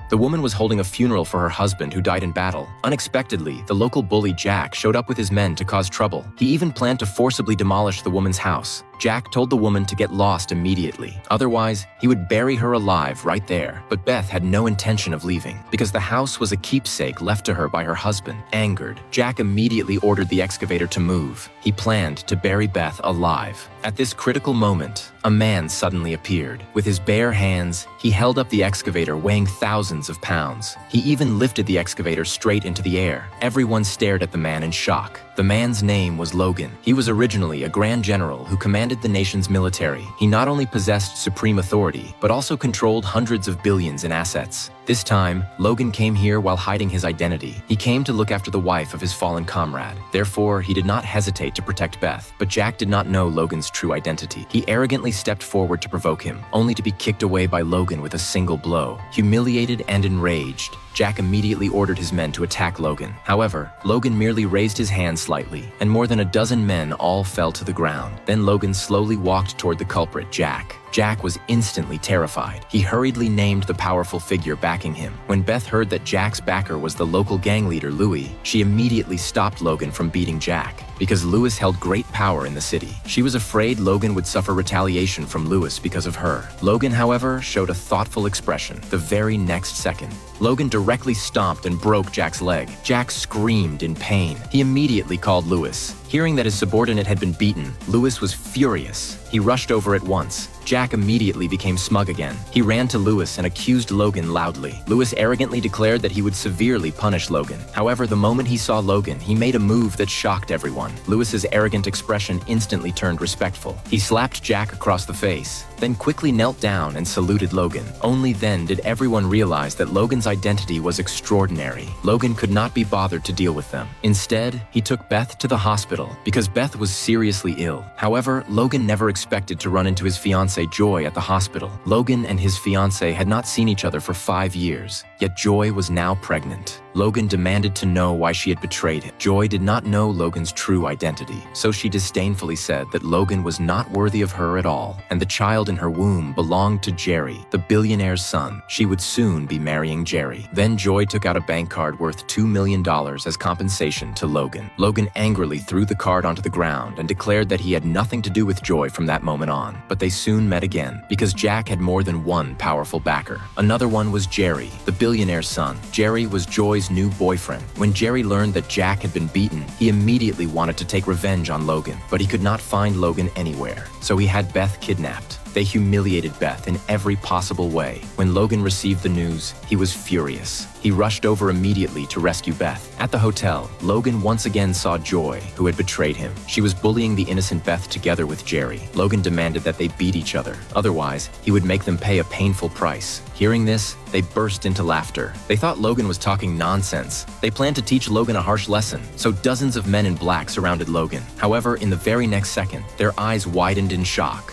The woman was holding a funeral for her husband who died in battle. Unexpectedly, the local bully Jack showed up with his men to cause trouble. He even planned to forcibly demolish the woman's house. Jack told the woman to get lost immediately. Otherwise, he would bury her alive right there. But Beth had no intention of leaving, because the house was a keepsake left to her by her husband. Angered, Jack immediately ordered the excavator to move. He planned to bury Beth alive. At this critical moment, a man suddenly appeared. With his bare hands, he held up the excavator weighing thousands of pounds. He even lifted the excavator straight into the air. Everyone stared at the man in shock. The man's name was Logan. He was originally a Grand General who commanded the nation's military. He not only possessed supreme authority, but also controlled hundreds of billions in assets. This time, Logan came here while hiding his identity. He came to look after the wife of his fallen comrade. Therefore, he did not hesitate to protect Beth. But Jack did not know Logan's true identity. He arrogantly stepped forward to provoke him, only to be kicked away by Logan with a single blow. Humiliated and enraged, Jack immediately ordered his men to attack Logan. However, Logan merely raised his hand slightly, and more than a dozen men all fell to the ground. Then Logan slowly walked toward the culprit, Jack. Jack was instantly terrified. He hurriedly named the powerful figure backing him. When Beth heard that Jack's backer was the local gang leader, Louis, she immediately stopped Logan from beating Jack. Because Louis held great power in the city, she was afraid Logan would suffer retaliation from Louis because of her. Logan, however, showed a thoughtful expression the very next second. Logan directly stomped and broke Jack's leg. Jack screamed in pain. He immediately called Louis. Hearing that his subordinate had been beaten, Louis was furious. He rushed over at once. Jack immediately became smug again. He ran to Louis and accused Logan loudly. Louis arrogantly declared that he would severely punish Logan. However, the moment he saw Logan, he made a move that shocked everyone. Louis's arrogant expression instantly turned respectful. He slapped Jack across the face, then quickly knelt down and saluted Logan. Only then did everyone realize that Logan's identity was extraordinary. Logan could not be bothered to deal with them. Instead, he took Beth to the hospital because Beth was seriously ill. However, Logan never expected to run into his fiancée Joy at the hospital. Logan and his fiancée had not seen each other for 5 years, yet Joy was now pregnant. Logan demanded to know why she had betrayed him. Joy did not know Logan's true identity, so she disdainfully said that Logan was not worthy of her at all, and the child in her womb belonged to Jerry, the billionaire's son. She would soon be marrying Jerry. Then Joy took out a bank card worth $2 million as compensation to Logan. Logan angrily threw the card onto the ground and declared that he had nothing to do with Joy from that moment on. But they soon met again, because Jack had more than one powerful backer. Another one was Jerry, the billionaire's son. Jerry was Joy's new boyfriend. When Jerry learned that Jack had been beaten, he immediately wanted to take revenge on Logan, but he could not find Logan anywhere, so he had Beth kidnapped. They humiliated Beth in every possible way. When Logan received the news, he was furious. He rushed over immediately to rescue Beth. At the hotel, Logan once again saw Joy, who had betrayed him. She was bullying the innocent Beth together with Jerry. Logan demanded that they beat each other. Otherwise, he would make them pay a painful price. Hearing this, they burst into laughter. They thought Logan was talking nonsense. They planned to teach Logan a harsh lesson, so dozens of men in black surrounded Logan. However, in the very next second, their eyes widened in shock.